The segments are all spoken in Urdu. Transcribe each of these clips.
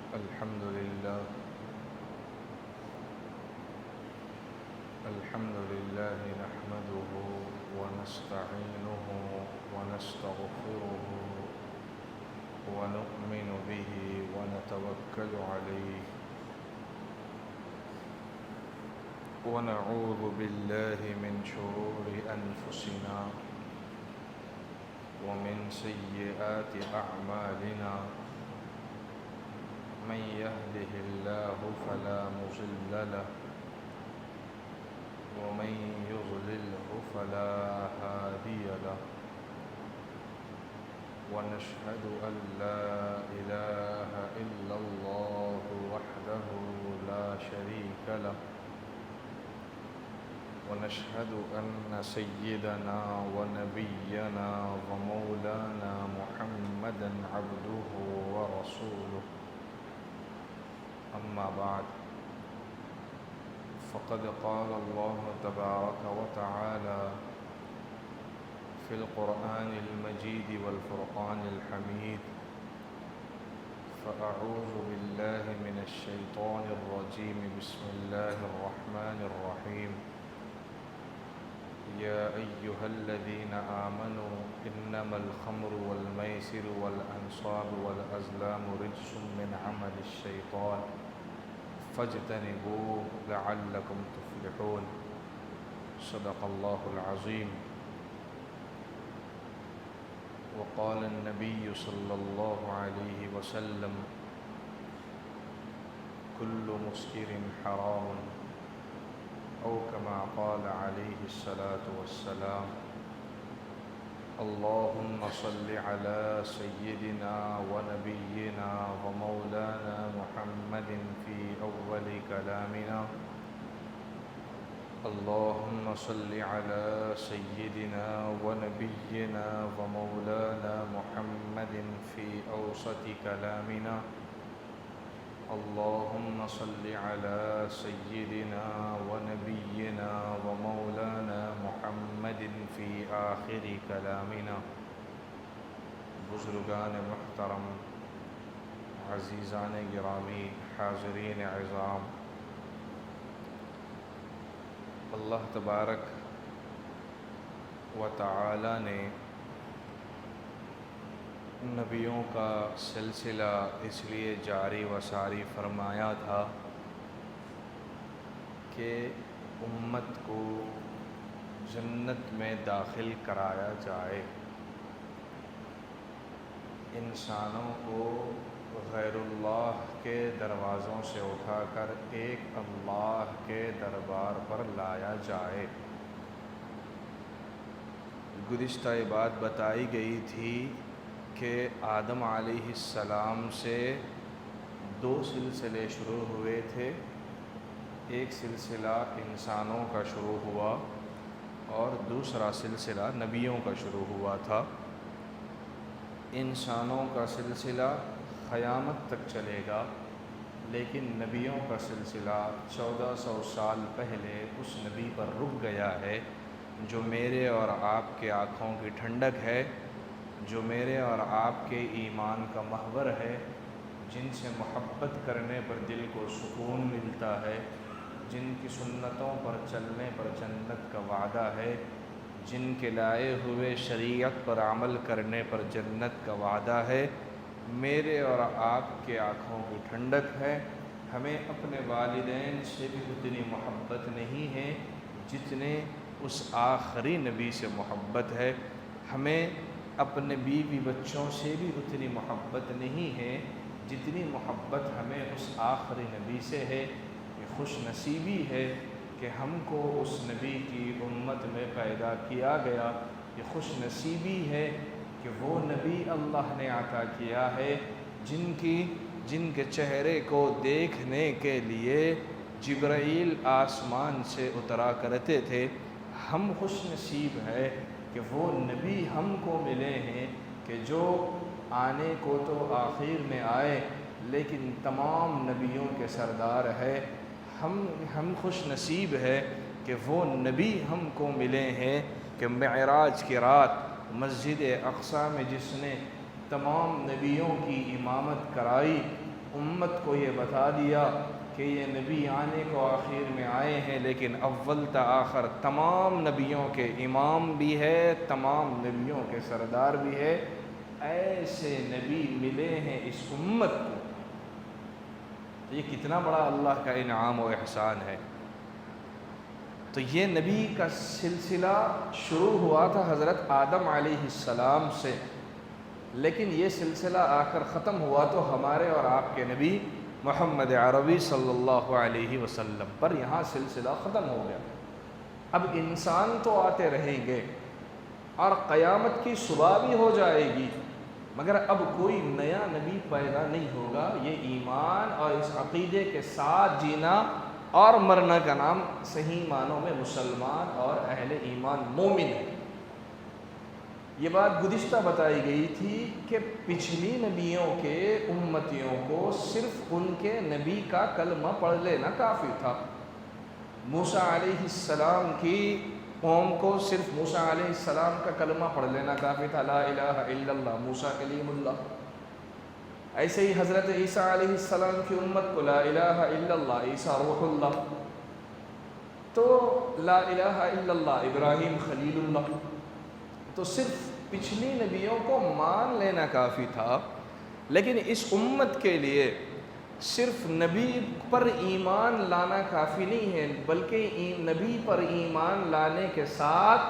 الحمد لله نحمده ونستعينه ونستغفره ونؤمن به ونتوكل عليه ونعوذ بالله من شرور أنفسنا ومن سيئات أعمالنا من يهده الله فلا مضل له ومن يضلله فلا هادي له ونشهد أن لا إله إلا الله وحده لا شريك له ونشهد أن سيدنا ونبينا ومولانا محمدا عبده ورسوله أما بعد فقد قال الله تبارك وتعالى في القرآن المجيد والفرقان الحميد فأعوذ بالله من الشيطان الرجيم بسم الله الرحمن الرحيم يا أيها الذين آمنوا إنما الخمر والميسر والأنصاب والأزلام رجس من عمل الشيطان فاجتنبوه لعلكم تفلحون صدق الله العظيم وقال النبي صلى الله عليه وسلم كل مسكر حرام أو كما قال عليه الصلاة والسلام اللهم صل على سيدنا ونبينا ومولانا محمد في أول كلامنا اللهم صل على سيدنا ونبينا ومولانا محمد في أوسط كلامنا اللهم صل على سيدنا ونبينا ومولانا محمد في آخر كلامنا بزرگان محترم، عزیزان گرامی، حاضرین عظام، اللہ تبارک و تعالی نے نبیوں کا سلسلہ اس لیے جاری و ساری فرمایا تھا کہ امت کو جنت میں داخل کرایا جائے، انسانوں کو غیر اللہ کے دروازوں سے اٹھا کر ایک اللہ کے دربار پر لایا جائے۔ گزشتہ بات بتائی گئی تھی کہ آدم علیہ السلام سے دو سلسلے شروع ہوئے تھے، ایک سلسلہ انسانوں کا شروع ہوا اور دوسرا سلسلہ نبیوں کا شروع ہوا تھا۔ انسانوں کا سلسلہ قیامت تک چلے گا، لیکن نبیوں کا سلسلہ 1400 سال پہلے اس نبی پر رک گیا ہے جو میرے اور آپ کے آنکھوں کی ٹھنڈک ہے، جو میرے اور آپ کے ایمان کا محور ہے، جن سے محبت کرنے پر دل کو سکون ملتا ہے، جن کی سنتوں پر چلنے پر جنت کا وعدہ ہے، جن کے لائے ہوئے شریعت پر عمل کرنے پر جنت کا وعدہ ہے، میرے اور آپ کے آنکھوں کی ٹھنڈک ہے۔ ہمیں اپنے والدین سے بھی اتنی محبت نہیں ہے جتنے اس آخری نبی سے محبت ہے، ہمیں اپنے بیوی بچوں سے بھی اتنی محبت نہیں ہے جتنی محبت ہمیں اس آخری نبی سے ہے۔ یہ خوش نصیبی ہے کہ ہم کو اس نبی کی امت میں پیدا کیا گیا، یہ خوش نصیبی ہے کہ وہ نبی اللہ نے عطا کیا ہے جن کے چہرے کو دیکھنے کے لیے جبرائیل آسمان سے اترا کرتے تھے۔ ہم خوش نصیب ہے کہ وہ نبی ہم کو ملے ہیں کہ جو آنے کو تو آخر میں آئے لیکن تمام نبیوں کے سردار ہے۔ ہم خوش نصیب ہے کہ وہ نبی ہم کو ملے ہیں کہ معراج کی رات مسجد اقصی میں جس نے تمام نبیوں کی امامت کرائی، امت کو یہ بتا دیا کہ یہ نبی آنے کو آخر میں آئے ہیں، لیکن اول تا آخر تمام نبیوں کے امام بھی ہے، تمام نبیوں کے سردار بھی ہے۔ ایسے نبی ملے ہیں اس امت کو، تو یہ کتنا بڑا اللہ کا انعام و احسان ہے۔ تو یہ نبی کا سلسلہ شروع ہوا تھا حضرت آدم علیہ السلام سے، لیکن یہ سلسلہ آ کر ختم ہوا تو ہمارے اور آپ کے نبی محمد عربی صلی اللہ علیہ وسلم پر یہاں سلسلہ ختم ہو گیا۔ اب انسان تو آتے رہیں گے اور قیامت کی صبح بھی ہو جائے گی، مگر اب کوئی نیا نبی پیدا نہیں ہوگا۔ یہ ایمان اور اس عقیدے کے ساتھ جینا اور مرنا کا نام صحیح معنوں میں مسلمان اور اہل ایمان مومن ہے۔ یہ بات گزشتہ بتائی گئی تھی کہ پچھلی نبیوں کے امتیوں کو صرف ان کے نبی کا کلمہ پڑھ لینا کافی تھا۔ موسیٰ علیہ السلام کی قوم کو صرف موسیٰ علیہ السلام کا کلمہ پڑھ لینا کافی تھا، لا الہ الا اللہ، موسیٰ کلیم اللہ۔ ایسے ہی حضرت عیسیٰ علیہ السلام کی امت کو لا الہ الا اللہ، عیسیٰ روح اللہ، تو لا الہ الا اللہ، ابراہیم خلیل اللہ۔ تو صرف پچھلی نبیوں کو مان لینا کافی تھا، لیکن اس امت کے لیے صرف نبی پر ایمان لانا کافی نہیں ہے، بلکہ نبی پر ایمان لانے کے ساتھ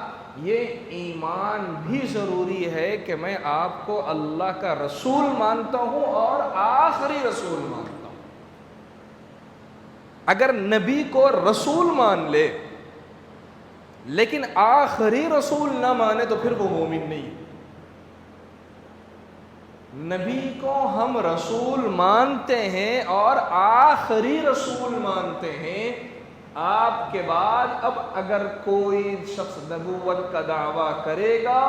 یہ ایمان بھی ضروری ہے کہ میں آپ کو اللہ کا رسول مانتا ہوں اور آخری رسول مانتا ہوں۔ اگر نبی کو رسول مان لے لیکن آخری رسول نہ مانے تو پھر وہ مومن نہیں۔ نبی کو ہم رسول مانتے ہیں اور آخری رسول مانتے ہیں، آپ کے بعد اب اگر کوئی شخص نبوت کا دعویٰ کرے گا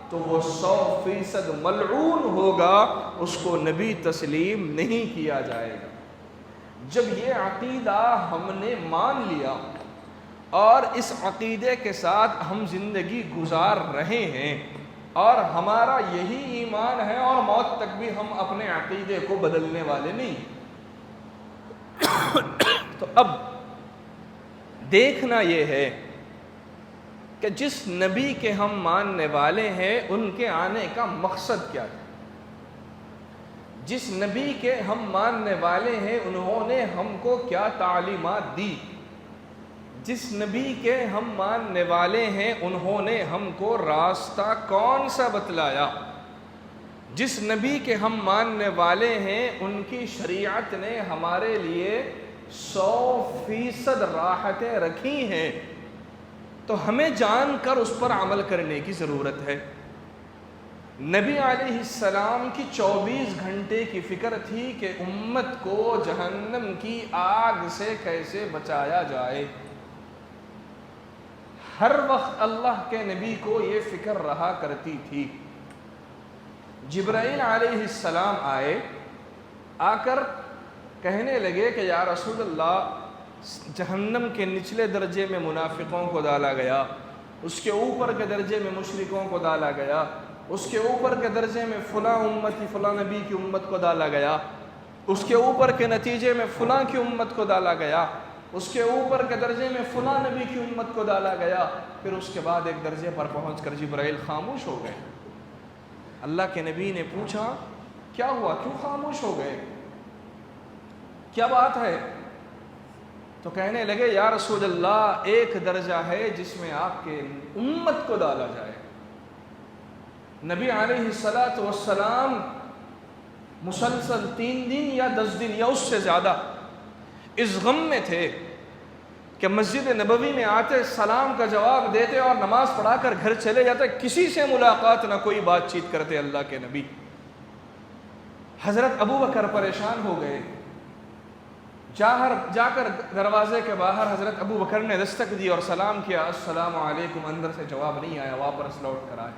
تو وہ 100% ملعون ہوگا، اس کو نبی تسلیم نہیں کیا جائے گا۔ جب یہ عقیدہ ہم نے مان لیا اور اس عقیدے کے ساتھ ہم زندگی گزار رہے ہیں اور ہمارا یہی ایمان ہے اور موت تک بھی ہم اپنے عقیدے کو بدلنے والے نہیں، تو اب دیکھنا یہ ہے کہ جس نبی کے ہم ماننے والے ہیں ان کے آنے کا مقصد کیا ہے۔ جس نبی کے ہم ماننے والے ہیں انہوں نے ہم کو کیا تعلیمات دی، جس نبی کے ہم ماننے والے ہیں انہوں نے ہم کو راستہ کون سا بتلایا، جس نبی کے ہم ماننے والے ہیں ان کی شریعت نے ہمارے لیے 100% راحتیں رکھی ہیں، تو ہمیں جان کر اس پر عمل کرنے کی ضرورت ہے۔ نبی علیہ السلام کی 24 گھنٹے کی فکر تھی کہ امت کو جہنم کی آگ سے کیسے بچایا جائے۔ ہر وقت اللہ کے نبی کو یہ فکر رہا کرتی تھی۔ جبرائیل علیہ السلام آئے، آ کر کہنے لگے کہ یا رسول اللہ، جہنم کے نچلے درجے میں منافقوں کو ڈالا گیا، اس کے اوپر کے درجے میں مشرکوں کو ڈالا گیا، اس کے اوپر کے درجے میں فلاں امتی فلاں نبی کی امت کو ڈالا گیا، اس کے اوپر کے نتیجے میں فلاں کی امت کو ڈالا گیا، اس کے اوپر کے درجے میں فلاں نبی کی امت کو ڈالا گیا۔ پھر اس کے بعد ایک درجے پر پہنچ کر جبرائیل خاموش ہو گئے۔ اللہ کے نبی نے پوچھا کیا ہوا، کیوں خاموش ہو گئے، کیا بات ہے؟ تو کہنے لگے یا رسول اللہ، ایک درجہ ہے جس میں آپ کے امت کو ڈالا جائے۔ نبی علیہ السلام مسلسل 3 دن یا 10 دن یا اس سے زیادہ اس غم میں تھے کہ مسجد نبوی میں آتے، سلام کا جواب دیتے اور نماز پڑھا کر گھر چلے جاتے، کسی سے ملاقات نہ کوئی بات چیت کرتے اللہ کے نبی۔ حضرت ابو بکر پریشان ہو گئے، جا کر دروازے کے باہر حضرت ابو بکر نے دستک دی اور سلام کیا، السلام علیکم، اندر سے جواب نہیں آیا، واپس لوٹ کر آئے۔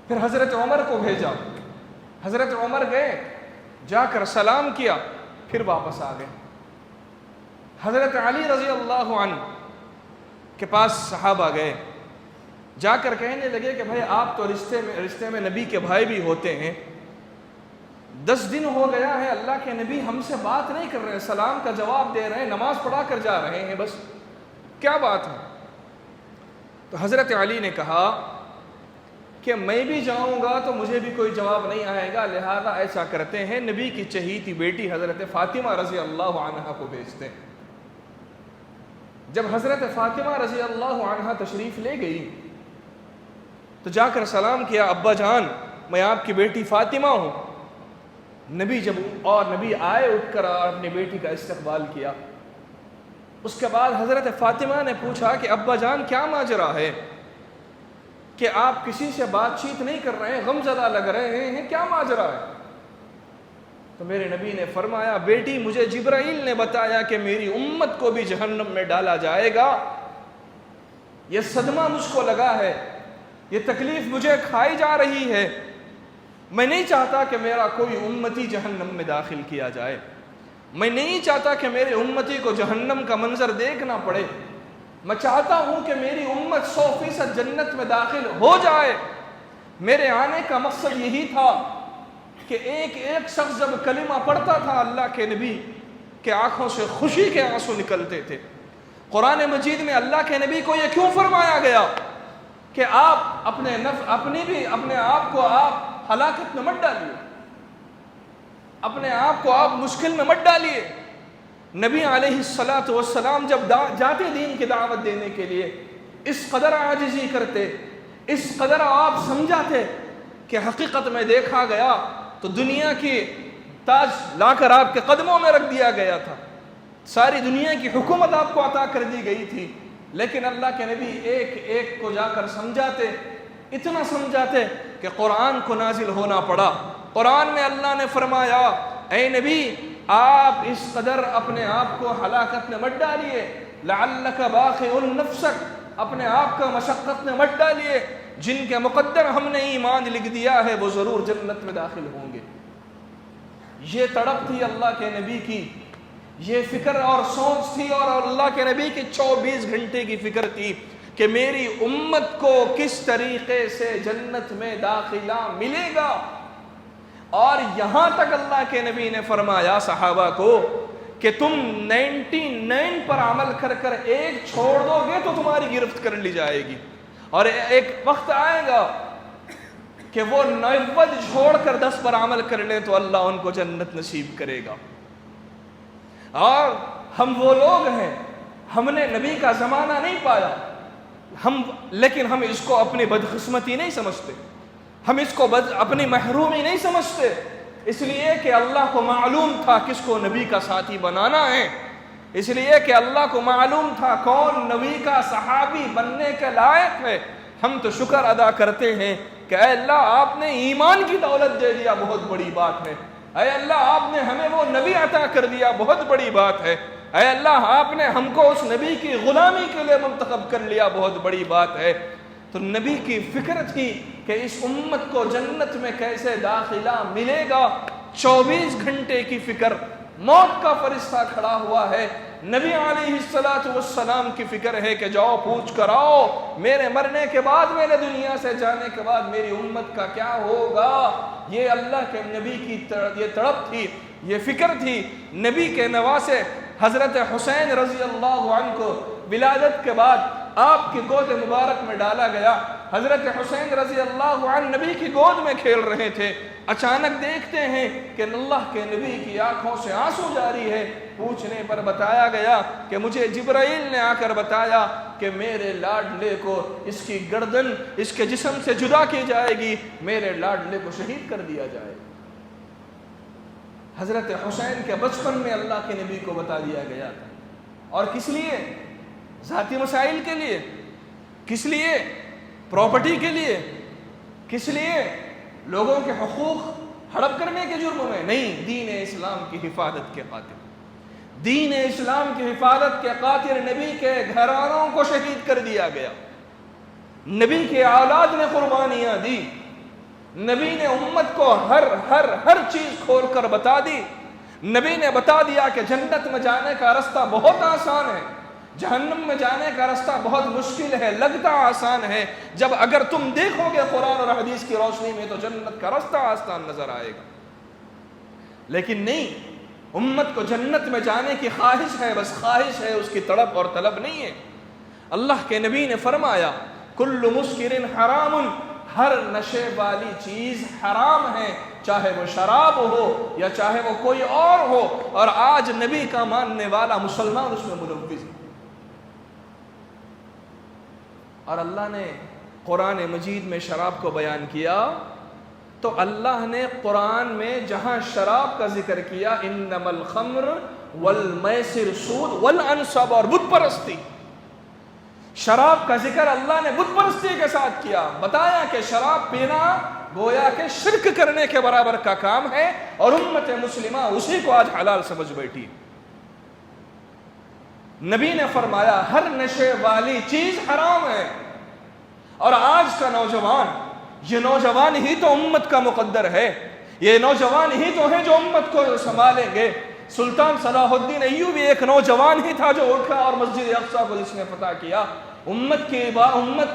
پھر حضرت عمر کو بھیجا، حضرت عمر گئے، جا کر سلام کیا، پھر واپس آ گئے۔ حضرت علی رضی اللہ عنہ کے پاس صحابہ گئے، جا کر کہنے لگے کہ بھائی آپ تو رشتے میں نبی کے بھائی بھی ہوتے ہیں، 10 دن ہو گیا ہے اللہ کے نبی ہم سے بات نہیں کر رہے ہیں، سلام کا جواب دے رہے ہیں، نماز پڑھا کر جا رہے ہیں، بس کیا بات ہے؟ تو حضرت علی نے کہا کہ میں بھی جاؤں گا تو مجھے بھی کوئی جواب نہیں آئے گا، لہذا ایسا کرتے ہیں نبی کی چہیتی بیٹی حضرت فاطمہ رضی اللہ عنہا کو بھیجتے ہیں۔ جب حضرت فاطمہ رضی اللہ عنہا تشریف لے گئی تو جا کر سلام کیا، ابا جان میں آپ کی بیٹی فاطمہ ہوں۔ نبی آئے اٹھ کر اور اپنی بیٹی کا استقبال کیا۔ اس کے بعد حضرت فاطمہ نے پوچھا کہ ابا جان کیا ماجرا ہے کہ آپ کسی سے بات چیت نہیں کر رہے ہیں، غم زدہ لگ رہے ہیں، کیا ماجرا ہے؟ تو میرے نبی نے فرمایا بیٹی مجھے جبرائیل نے بتایا کہ میری امت کو بھی جہنم میں ڈالا جائے گا، یہ صدمہ مجھ کو لگا ہے، یہ تکلیف مجھے کھائی جا رہی ہے، میں نہیں چاہتا کہ میرا کوئی امتی جہنم میں داخل کیا جائے، میں نہیں چاہتا کہ میرے امتی کو جہنم کا منظر دیکھنا پڑے، میں چاہتا ہوں کہ میری امت 100% جنت میں داخل ہو جائے۔ میرے آنے کا مقصد یہی تھا کہ ایک ایک شخص جب کلمہ پڑھتا تھا اللہ کے نبی کے آنکھوں سے خوشی کے آنسو نکلتے تھے۔ قرآن مجید میں اللہ کے نبی کو یہ کیوں فرمایا گیا کہ آپ اپنے آپ کو آپ ہلاکت میں مت ڈالیے، اپنے آپ کو آپ مشکل میں مت ڈالیے۔ نبی علیہ السلام جب جاتے دین کی دعوت دینے کے لیے اس قدر عاجزی کرتے، اس قدر آپ سمجھاتے کہ حقیقت میں دیکھا گیا تو دنیا کی تاج لا کر آپ کے قدموں میں رکھ دیا گیا تھا، ساری دنیا کی حکومت آپ کو عطا کر دی گئی تھی، لیکن اللہ کے نبی ایک ایک کو جا کر سمجھاتے، اتنا سمجھاتے کہ قرآن کو نازل ہونا پڑا۔ قرآن میں اللہ نے فرمایا اے نبی آپ اس قدر اپنے آپ کو ہلاکت میں مت ڈالیے، لعلک باخع نفسک، اپنے آپ کا مشقت میں مت ڈالیے، جن کے مقدر ہم نے ایمان لکھ دیا ہے وہ ضرور جنت میں داخل ہوں گے۔ یہ تڑپ تھی اللہ کے نبی کی، یہ فکر اور سوچ تھی، اور اللہ کے نبی کی 24 گھنٹے کی فکر تھی کہ میری امت کو کس طریقے سے جنت میں داخلہ ملے گا۔ اور یہاں تک اللہ کے نبی نے فرمایا صحابہ کو کہ تم 99 پر عمل کر کر ایک چھوڑ دو گے تو تمہاری گرفت کر لی جائے گی، اور ایک وقت آئے گا کہ وہ 90 چھوڑ کر 10 پر عمل کر لیں تو اللہ ان کو جنت نصیب کرے گا۔ اور ہم وہ لوگ ہیں، ہم نے نبی کا زمانہ نہیں پایا، لیکن ہم اس کو اپنی بدقسمتی نہیں سمجھتے، ہم اس کو اپنی محرومی نہیں سمجھتے، اس لیے کہ اللہ کو معلوم تھا کس کو نبی کا ساتھی بنانا ہے، اس لیے کہ اللہ کو معلوم تھا کون نبی کا صحابی بننے کے لائق ہے۔ ہم تو شکر ادا کرتے ہیں کہ اے اللہ آپ نے ایمان کی دولت دے دیا، بہت بڑی بات ہے، اے اللہ آپ نے ہمیں وہ نبی عطا کر دیا، بہت بڑی بات ہے، اے اللہ آپ نے ہم کو اس نبی کی غلامی کے لیے منتخب کر لیا، بہت بڑی بات ہے۔ تو نبی کی فکر تھی کہ اس امت کو جنت میں کیسے داخلہ ملے گا، 24 گھنٹے کی فکر، موت کا فرشتہ کھڑا ہوا ہے، نبی علیہ السلام کی فکر ہے کہ جاؤ پوچھ کر آؤ میرے مرنے کے بعد، میرے دنیا سے جانے کے بعد میری امت کا کیا ہوگا۔ یہ اللہ کے نبی کی یہ تڑپ تھی، یہ فکر تھی۔ نبی کے نواسے حضرت حسین رضی اللہ عنہ کو ولادت کے بعد آپ کی گود مبارک میں ڈالا گیا۔ حضرت حسین رضی اللہ عنہ نبی کی گود میں کھیل رہے تھے، اچانک دیکھتے ہیں کہ اللہ کے نبی کی آنکھوں سے آنسو جاری ہے۔ پوچھنے پر بتایا گیا کہ مجھے جبرائیل نے آ کر بتایا کہ میرے لاڈلے کو اس کی گردن اس کے جسم سے جدا کی جائے گی، میرے لاڈلے کو شہید کر دیا جائے گا۔ حضرت حسین کے بچپن میں اللہ کے نبی کو بتا دیا گیا تھا، اور کس لیے؟ ذاتی مسائل کے لیے، کس لیے؟ پراپرٹی کے لیے، کس لیے؟ لوگوں کے حقوق ہڑپ کرنے کے جرم میں نہیں، دین اسلام کی حفاظت کے خاطر، دین اسلام کی حفاظت کے خاطر نبی کے گھرانوں کو شہید کر دیا گیا، نبی کے اولاد نے قربانیاں دی، نبی نے امت کو ہر چیز کھول کر بتا دی، نبی نے بتا دیا کہ جنت میں جانے کا راستہ بہت آسان ہے، جہنم میں جانے کا راستہ بہت مشکل ہے، لگتا آسان ہے، جب اگر تم دیکھو گے قرآن اور حدیث کی روشنی میں تو جنت کا راستہ آسان نظر آئے گا۔ لیکن نہیں، امت کو جنت میں جانے کی خواہش ہے، بس خواہش ہے، اس کی تڑپ اور طلب نہیں ہے۔ اللہ کے نبی نے فرمایا کل مسکر حرام، ہر نشے والی چیز حرام ہے، چاہے وہ شراب ہو یا چاہے وہ کوئی اور ہو، اور آج نبی کا ماننے والا مسلمان اس میں ملوث ہے۔ اور اللہ نے قرآن مجید میں شراب کو بیان کیا تو اللہ نے قرآن میں جہاں شراب کا ذکر کیا انما الخمر والمیسر، سود والانصاب، اور بت پرستی، شراب کا ذکر اللہ نے بت پرستی کے ساتھ کیا، بتایا کہ شراب پینا گویا کہ شرک کرنے کے برابر کا کام ہے، اور امت مسلمہ اسی کو آج حلال سمجھ بیٹھی۔ نبی نے فرمایا ہر نشے والی چیز حرام ہے، اور آج کا نوجوان، یہ نوجوان ہی تو امت کا مقدر ہے، یہ نوجوان ہی تو ہیں جو امت کو سنبھالیں گے۔ سلطان صلاح الدین ایوبی ایک نوجوان ہی تھا جو اٹھا اور مسجد اقصیٰ کو جس نے فتح کیا۔ امت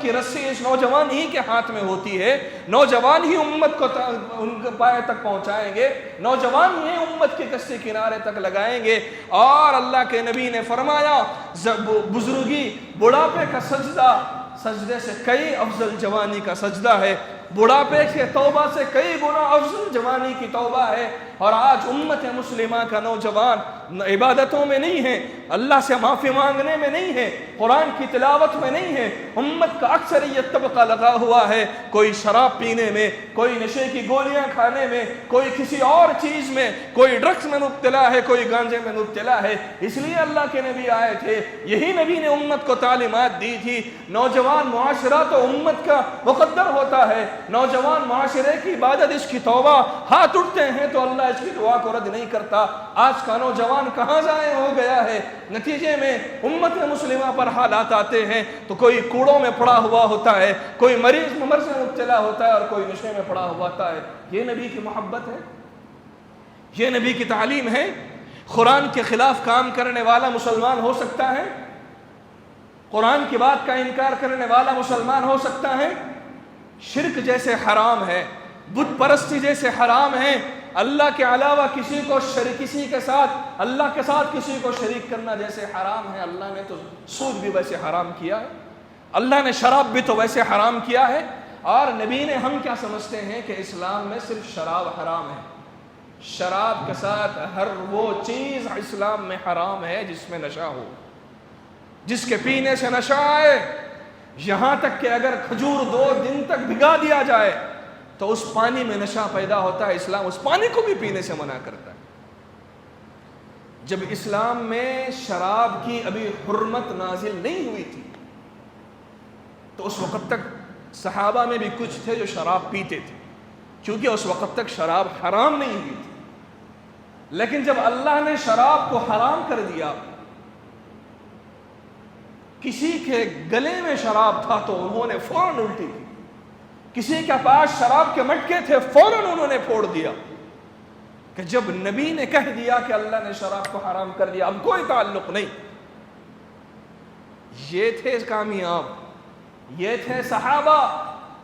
کی رسی اس نوجوان ہی کے ہاتھ میں ہوتی ہے، نوجوان ہی امت کو ان کے پائے تک پہنچائیں گے، نوجوان ہی امت کی کشتی کنارے تک لگائیں گے۔ اور اللہ کے نبی نے فرمایا بزرگی، بڑھاپے کا سجدہ سجدے سے کئی افضل جوانی کا سجدہ ہے، بڑھاپے کے توبہ سے کئی گنا افضل جوانی کی توبہ ہے۔ اور آج امت مسلمہ کا نوجوان عبادتوں میں نہیں ہے، اللہ سے معافی مانگنے میں نہیں ہے، قرآن کی تلاوت میں نہیں ہے، امت کا اکثریت طبقہ لگا ہوا ہے، کوئی شراب پینے میں، کوئی نشے کی گولیاں کھانے میں، کوئی کسی اور چیز میں، کوئی ڈرگس میں مبتلا ہے، کوئی گانجے میں مبتلا ہے۔ اس لیے اللہ کے نبی آئے تھے، یہی نبی نے امت کو تعلیمات دی تھی۔ نوجوان معاشرہ تو امت کا مقدر ہوتا ہے، نوجوان معاشرے کی عبادت، اس کی توبہ، ہاتھ اٹھتے ہیں تو اللہ اس کی دعا کو رد نہیں کرتا۔ آج کا نوجوان کہاں ضائع ہو گیا ہے؟ نتیجے میں امت مسلمہ پر حالات آتے ہیں تو کوئی کوڑوں میں پڑا ہوا ہوتا ہے، کوئی مریض مرض میں مبتلا ہوتا ہے، اور کوئی نشے میں پڑا ہوا ہوتا ہے۔ یہ نبی کی محبت ہے؟ یہ نبی کی تعلیم ہے؟ قرآن کے خلاف کام کرنے والا مسلمان ہو سکتا ہے؟ قرآن کی بات کا انکار کرنے والا مسلمان ہو سکتا ہے؟ شرک جیسے حرام ہے، بت پرستی جیسے حرام ہے، اللہ کے علاوہ کسی کے ساتھ اللہ کے ساتھ کسی کو شریک کرنا جیسے حرام ہے، اللہ نے تو سود بھی ویسے حرام کیا ہے، اللہ نے شراب بھی تو ویسے حرام کیا ہے۔ اور نبی نے، ہم کیا سمجھتے ہیں کہ اسلام میں صرف شراب حرام ہے؟ شراب کے ساتھ ہر وہ چیز اسلام میں حرام ہے جس میں نشہ ہو، جس کے پینے سے نشہ آئے، یہاں تک کہ اگر کھجور 2 دن تک بھگا دیا جائے تو اس پانی میں نشہ پیدا ہوتا ہے، اسلام اس پانی کو بھی پینے سے منع کرتا ہے۔ جب اسلام میں شراب کی ابھی حرمت نازل نہیں ہوئی تھی تو اس وقت تک صحابہ میں بھی کچھ تھے جو شراب پیتے تھے، کیونکہ اس وقت تک شراب حرام نہیں ہوئی تھی۔ لیکن جب اللہ نے شراب کو حرام کر دیا، کسی کے گلے میں شراب تھا تو انہوں نے فوراً الٹی کی، کسی کے پاس شراب کے مٹکے تھے فوراً انہوں نے پھوڑ دیا، کہ جب نبی نے کہہ دیا کہ اللہ نے شراب کو حرام کر دیا، اب کوئی تعلق نہیں۔ یہ تھے کامیاب، یہ تھے صحابہ۔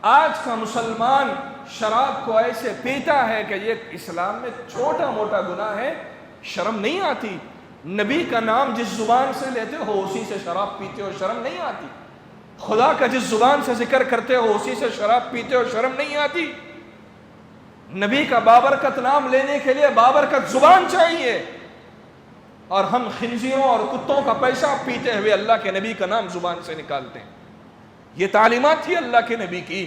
آج کا مسلمان شراب کو ایسے پیتا ہے کہ یہ اسلام میں چھوٹا موٹا گناہ ہے، شرم نہیں آتی۔ نبی کا نام جس زبان سے لیتے ہو اسی سے شراب پیتے ہو، شرم نہیں آتی۔ خدا کا جس زبان سے ذکر کرتے ہو اسی سے شراب پیتے ہو، شرم نہیں آتی۔ نبی کا بابرکت نام لینے کے لیے بابرکت زبان چاہیے، اور ہم خنزیروں اور کتوں کا پیشہ پیتے ہوئے اللہ کے نبی کا نام زبان سے نکالتے ہیں۔ یہ تعلیمات تھی اللہ کے نبی کی،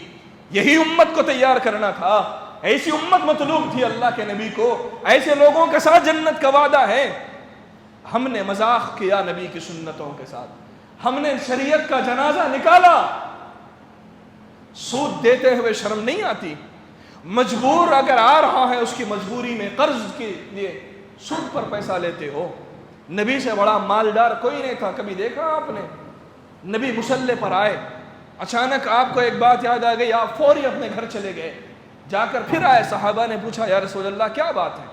یہی امت کو تیار کرنا تھا، ایسی امت مطلوب تھی اللہ کے نبی کو، ایسے لوگوں کے ساتھ جنت کا وعدہ ہے۔ ہم نے مذاق کیا نبی کی سنتوں کے ساتھ، ہم نے شریعت کا جنازہ نکالا۔ سود دیتے ہوئے شرم نہیں آتی؟ مجبور اگر آ رہا ہے اس کی مجبوری میں قرض کے لیے سود پر پیسہ لیتے ہو۔ نبی سے بڑا مالدار کوئی نہیں تھا، کبھی دیکھا آپ نے؟ نبی مصلی پر آئے، اچانک آپ کو ایک بات یاد آ گئی، آپ فوری اپنے گھر چلے گئے، جا کر پھر آئے، صحابہ نے پوچھا یا رسول اللہ کیا بات ہے؟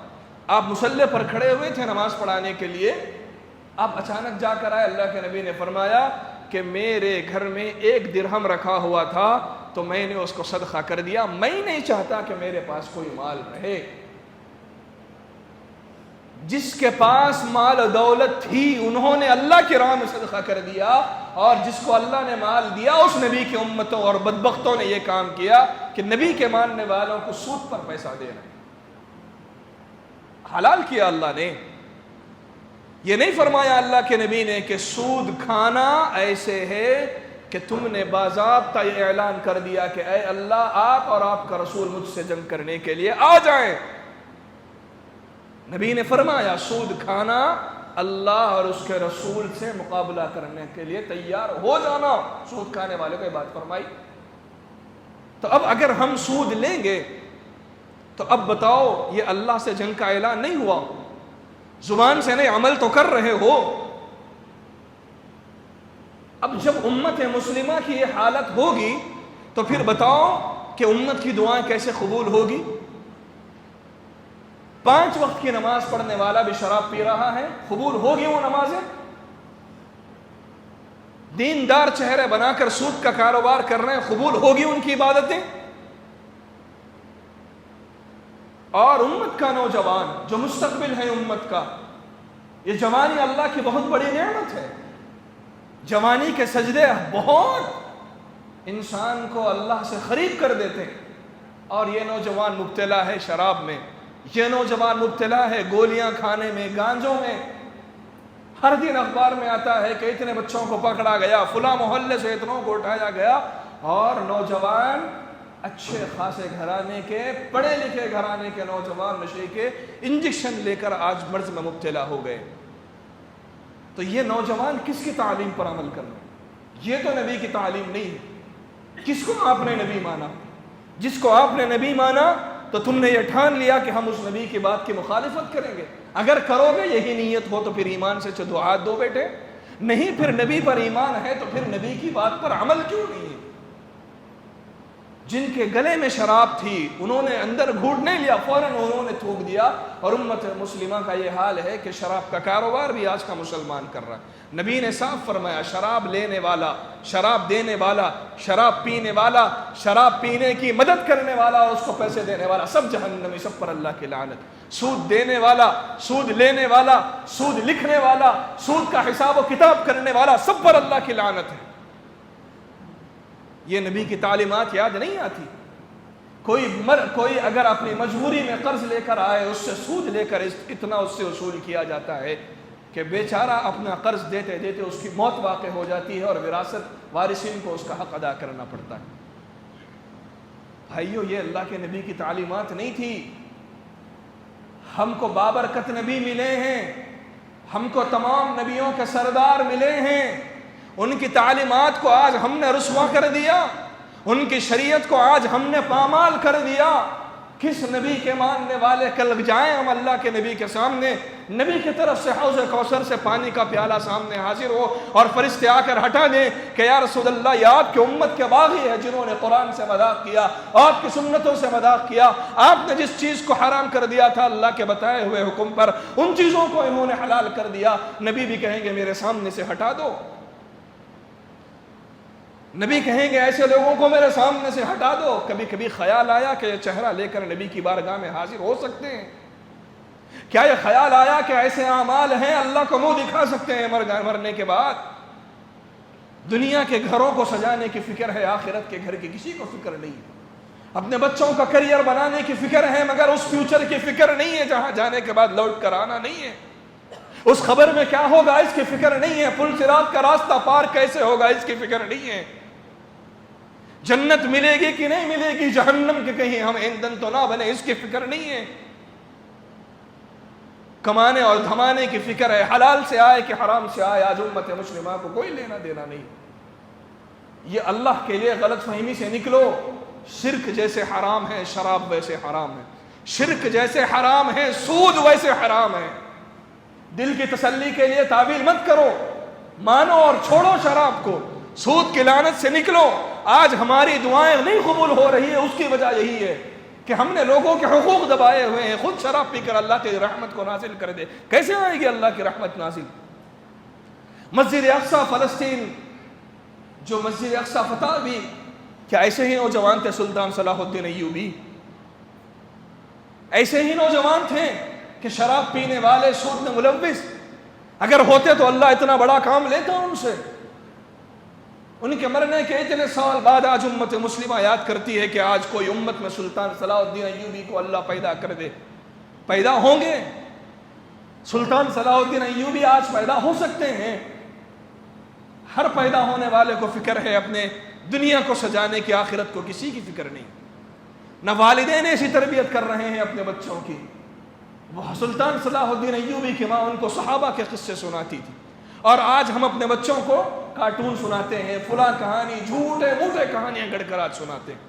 آپ مصلی پر کھڑے ہوئے تھے نماز پڑھانے کے لیے، آپ اچانک جا کر آئے۔ اللہ کے نبی نے فرمایا کہ میرے گھر میں 1 درہم رکھا ہوا تھا تو میں نے اس کو صدقہ کر دیا، میں نہیں چاہتا کہ میرے پاس کوئی مال رہے۔ جس کے پاس مال و دولت تھی انہوں نے اللہ کی راہ میں صدقہ کر دیا، اور جس کو اللہ نے مال دیا اس نبی کی امتوں اور بدبختوں نے یہ کام کیا کہ نبی کے ماننے والوں کو سود پر پیسہ دینا حلال کیا اللہ نے۔ یہ نہیں فرمایا اللہ کے نبی نے کہ سود کھانا ایسے ہے کہ تم نے باضابطہ یہ اعلان کر دیا کہ اے اللہ آپ اور آپ کا رسول مجھ سے جنگ کرنے کے لیے آ جائیں۔ نبی نے فرمایا سود کھانا اللہ اور اس کے رسول سے مقابلہ کرنے کے لیے تیار ہو جانا، سود کھانے والے کو یہ بات فرمائی۔ تو اب اگر ہم سود لیں گے تو اب بتاؤ یہ اللہ سے جنگ کا اعلان نہیں ہوا؟ زبان سے نہیں، عمل تو کر رہے ہو۔ اب جب امت مسلمہ کی یہ حالت ہوگی تو پھر بتاؤ کہ امت کی دعائیں کیسے قبول ہوگی؟ 5 وقت کی نماز پڑھنے والا بھی شراب پی رہا ہے، قبول ہوگی وہ نمازیں؟ دیندار چہرے بنا کر سود کا کاروبار کر رہے ہیں، قبول ہوگی ان کی عبادتیں؟ اور امت کا نوجوان جو مستقبل ہے امت کا، یہ جوانی اللہ کی بہت بڑی نعمت ہے۔ جوانی کے سجدے بہت انسان کو اللہ سے قریب کر دیتے ہیں، اور یہ نوجوان مبتلا ہے شراب میں، یہ نوجوان مبتلا ہے گولیاں کھانے میں، گانجوں میں۔ ہر دن اخبار میں آتا ہے کہ اتنے بچوں کو پکڑا گیا، فلاں محلے سے اتنوں کو اٹھایا گیا، اور نوجوان اچھے خاصے گھرانے کے، پڑھے لکھے گھرانے کے نوجوان نشے کے انجیکشن لے کر آج مرض میں مبتلا ہو گئے۔ تو یہ نوجوان کس کی تعلیم پر عمل کر رہے ہیں؟ یہ تو نبی کی تعلیم نہیں ہے۔ کس کو آپ نے نبی مانا؟ جس کو آپ نے نبی مانا تو تم نے یہ ٹھان لیا کہ ہم اس نبی کی بات کی مخالفت کریں گے۔ اگر کرو گے یہی نیت ہو تو پھر ایمان سے چدو ہاتھ دو بیٹے، نہیں پھر نبی پر ایمان ہے تو پھر نبی کی بات پر عمل کیوں نہیں ہے؟ جن کے گلے میں شراب تھی انہوں نے اندر گھونٹ نہیں لیا، فوراً انہوں نے تھوک دیا، اور امت مسلمہ کا یہ حال ہے کہ شراب کا کاروبار بھی آج کا مسلمان کر رہا ہے۔ نبی نے صاف فرمایا شراب لینے والا، شراب دینے والا، شراب پینے والا، شراب پینے کی مدد کرنے والا اور اس کو پیسے دینے والا سب جہنمی، سب پر اللہ کی لعنت۔ سود دینے والا، سود لینے والا، سود لکھنے والا، سود کا حساب و کتاب کرنے والا سب پر اللہ کی لعنت ہے۔ یہ نبی کی تعلیمات یاد نہیں آتی؟ کوئی اگر اپنی مجبوری میں قرض لے کر آئے، اس سے سود لے کر اتنا اس سے وصول کیا جاتا ہے کہ بیچارہ اپنا قرض دیتے دیتے اس کی موت واقع ہو جاتی ہے، اور وراثت وارثین کو اس کا حق ادا کرنا پڑتا ہے۔ بھائیو، یہ اللہ کے نبی کی تعلیمات نہیں تھی۔ ہم کو بابرکت نبی ملے ہیں، ہم کو تمام نبیوں کے سردار ملے ہیں، ان کی تعلیمات کو آج ہم نے رسوا کر دیا، ان کی شریعت کو آج ہم نے پامال کر دیا۔ کس نبی کے ماننے والے کل جائیں ہم اللہ کے نبی کے سامنے، نبی کی طرف سے حوض کوثر سے پانی کا پیالہ سامنے حاضر ہو، اور فرشتے آ کر ہٹا دیں کہ یا رسول اللہ یہ آپ کی امت کے باغی ہے جنہوں نے قرآن سے مذاق کیا، آپ کی سنتوں سے مذاق کیا، آپ نے جس چیز کو حرام کر دیا تھا اللہ کے بتائے ہوئے حکم پر، ان چیزوں کو انہوں نے حلال کر دیا۔ نبی بھی کہیں گے میرے سامنے سے ہٹا دو، نبی کہیں گے ایسے لوگوں کو میرے سامنے سے ہٹا دو۔ کبھی کبھی خیال آیا کہ یہ چہرہ لے کر نبی کی بارگاہ میں حاضر ہو سکتے ہیں؟ کیا یہ خیال آیا کہ ایسے اعمال ہیں اللہ کو منہ دکھا سکتے ہیں مرنے کے بعد؟ دنیا کے گھروں کو سجانے کی فکر ہے، آخرت کے گھر کی کسی کو فکر نہیں ہے۔ اپنے بچوں کا کریئر بنانے کی فکر ہے، مگر اس فیوچر کی فکر نہیں ہے جہاں جانے کے بعد لوٹ کر آنا نہیں ہے۔ اس خبر میں کیا ہوگا اس کی فکر نہیں ہے، پل صراط کا راستہ پار کیسے ہوگا اس کی فکر نہیں ہے۔ جنت ملے گی کہ نہیں ملے گی، جہنم کے کہیں ہم ایندھن تو نہ بنے، اس کی فکر نہیں ہے۔ کمانے اور دھمانے کی فکر ہے، حلال سے آئے کہ حرام سے آئے، آج امت مسلمہ کو کوئی لینا دینا نہیں۔ یہ اللہ کے لیے غلط فہمی سے نکلو۔ شرک جیسے حرام ہے شراب ویسے حرام ہے، شرک جیسے حرام ہے سود ویسے حرام ہے۔ دل کی تسلی کے لیے تعویل مت کرو، مانو اور چھوڑو شراب کو، سود کی لعنت سے نکلو۔ آج ہماری دعائیں نہیں قبول ہو رہی ہے، اس کی وجہ یہی ہے کہ ہم نے لوگوں کے حقوق دبائے ہوئے ہیں۔ خود شراب پی کر اللہ کی رحمت کو نازل کر دے، کیسے آئے گی اللہ کی رحمت نازل؟ مسجد اقصی فلسطین، جو مسجد اقصی فتح بھی، کیا ایسے ہی نوجوان تھے سلطان صلاح الدین ایوبی؟ ایسے ہی نوجوان تھے کہ شراب پینے والے، سود میں ملوث، اگر ہوتے تو اللہ اتنا بڑا کام لیتا ان سے. ان کے مرنے کے اتنے سال بعد آج امت مسلمہ یاد کرتی ہے کہ آج کوئی امت میں سلطان صلاح الدین ایوبی کو اللہ پیدا کر دے. پیدا ہوں گے، سلطان صلاح الدین ایوبی آج پیدا ہو سکتے ہیں. ہر پیدا ہونے والے کو فکر ہے اپنے دنیا کو سجانے کی، آخرت کو کسی کی فکر نہیں. نہ والدین ایسی تربیت کر رہے ہیں اپنے بچوں کی. وہ سلطان صلاح الدین ایوبی کی ماں ان کو صحابہ کے قصے سناتی تھی، اور آج ہم اپنے بچوں کو کارٹون سناتے ہیں، فلاں کہانی، جھوٹے موٹے کہانیاں گڑھ کر آج سناتے ہیں.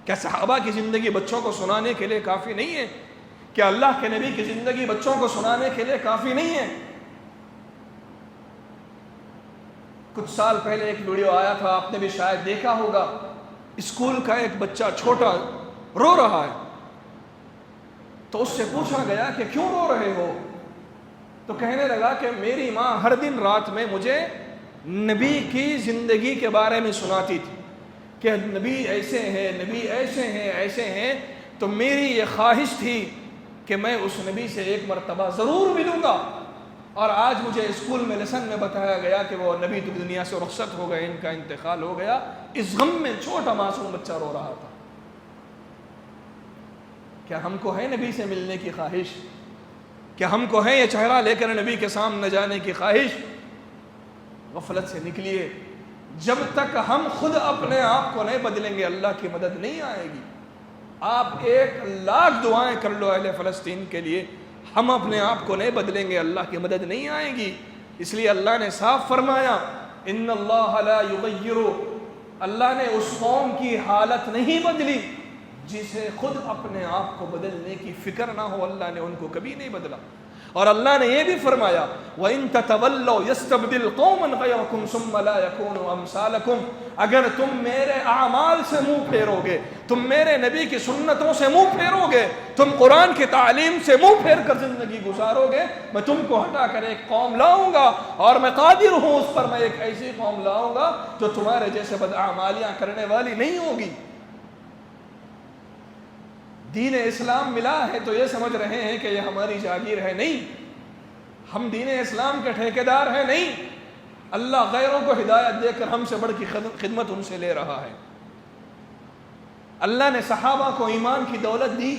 کیا صحابہ کی زندگی بچوں کو سنانے کے لیے کافی نہیں ہے؟ کیا اللہ کے نبی کی زندگی بچوں کو سنانے کے لیے کافی نہیں ہے؟ کچھ سال پہلے ایک ویڈیو آیا تھا، آپ نے بھی شاید دیکھا ہوگا. اسکول کا ایک بچہ چھوٹا رو رہا ہے، تو اس سے پوچھا گیا کہ کیوں رو رہے ہو؟ تو کہنے لگا کہ میری ماں ہر دن رات میں مجھے نبی کی زندگی کے بارے میں سناتی تھی کہ نبی ایسے ہیں، نبی ایسے ہیں، ایسے ہیں. تو میری یہ خواہش تھی کہ میں اس نبی سے ایک مرتبہ ضرور ملوں گا. اور آج مجھے اسکول میں لیسن میں بتایا گیا کہ وہ نبی تو دنیا سے رخصت ہو گئے، ان کا انتقال ہو گیا. اس غم میں چھوٹا معصوم بچہ رو رہا تھا. کیا ہم کو ہے نبی سے ملنے کی خواہش؟ کیا ہم کو ہے یہ چہرہ لے کر نبی کے سامنے جانے کی خواہش؟ غفلت سے نکلیے. جب تک ہم خود اپنے آپ کو نہیں بدلیں گے اللہ کی مدد نہیں آئے گی. آپ 1,00,000 دعائیں کر لو اہل فلسطین کے لیے، ہم اپنے آپ کو نہیں بدلیں گے اللہ کی مدد نہیں آئے گی. اس لیے اللہ نے صاف فرمایا ان اللہ لا یغیر، اللہ نے اس قوم کی حالت نہیں بدلی جسے خود اپنے آپ کو بدلنے کی فکر نہ ہو. اللہ نے ان کو کبھی نہیں بدلا. اور اللہ نے یہ بھی فرمایا وَإِن تَتَوَلَّوْا يَسْتَبْدِلْ قَوْمًا غَيْرَكُمْ ثُمَّ لَا يَكُونُوا أَمْثَالَكُمْ. اگر تم میرے اعمال سے منہ پھیرو گے، تم میرے نبی کی سنتوں سے منہ پھیرو گے، تم قرآن کی تعلیم سے منہ پھیر کر زندگی گزارو گے، میں تم کو ہٹا کر ایک قوم لاؤں گا، اور میں قادر ہوں اس پر، میں ایک ایسی قوم لاؤں گا جو تمہارے جیسے بداعمالیاں کرنے والی نہیں ہوگی. دین اسلام ملا ہے تو یہ سمجھ رہے ہیں کہ یہ ہماری جاگیر ہے. نہیں، ہم دین اسلام کے ٹھیکیدار ہیں. نہیں، اللہ غیروں کو ہدایت دے کر ہم سے بڑھ کی خدمت ان سے لے رہا ہے. اللہ نے صحابہ کو ایمان کی دولت دی.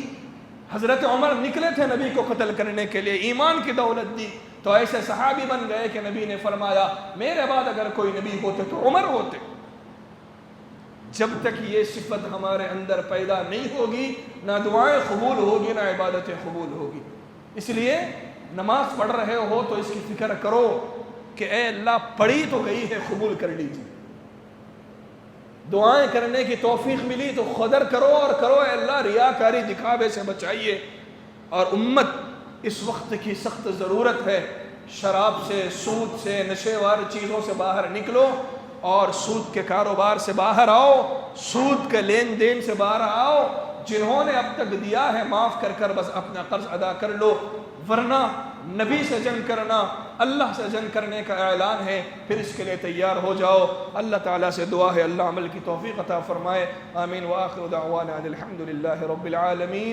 حضرت عمر نکلے تھے نبی کو قتل کرنے کے لیے، ایمان کی دولت دی تو ایسے صحابی بن گئے کہ نبی نے فرمایا میرے بعد اگر کوئی نبی ہوتے تو عمر ہوتے. جب تک یہ صفت ہمارے اندر پیدا نہیں ہوگی، نہ دعائیں قبول ہوگی، نہ عبادتیں قبول ہوگی. اس لیے نماز پڑھ رہے ہو تو اس کی فکر کرو کہ اے اللہ پڑھی تو گئی ہے، قبول کر لیجیے. دعائیں کرنے کی توفیق ملی تو قدر کرو اور کرو اے اللہ ریاکاری دکھاوے سے بچائیے. اور امت اس وقت کی سخت ضرورت ہے، شراب سے، سود سے، نشے والی چیزوں سے باہر نکلو اور سود کے کاروبار سے باہر آؤ، سود کے لین دین سے باہر آؤ. جنہوں نے اب تک دیا ہے معاف کر کر بس اپنا قرض ادا کر لو، ورنہ نبی سے جنگ کرنا اللہ سے جنگ کرنے کا اعلان ہے. پھر اس کے لیے تیار ہو جاؤ. اللہ تعالیٰ سے دعا ہے اللہ عمل کی توفیق عطا فرمائے. آمین. وآخر دعوانا الحمد للہ رب العالمین.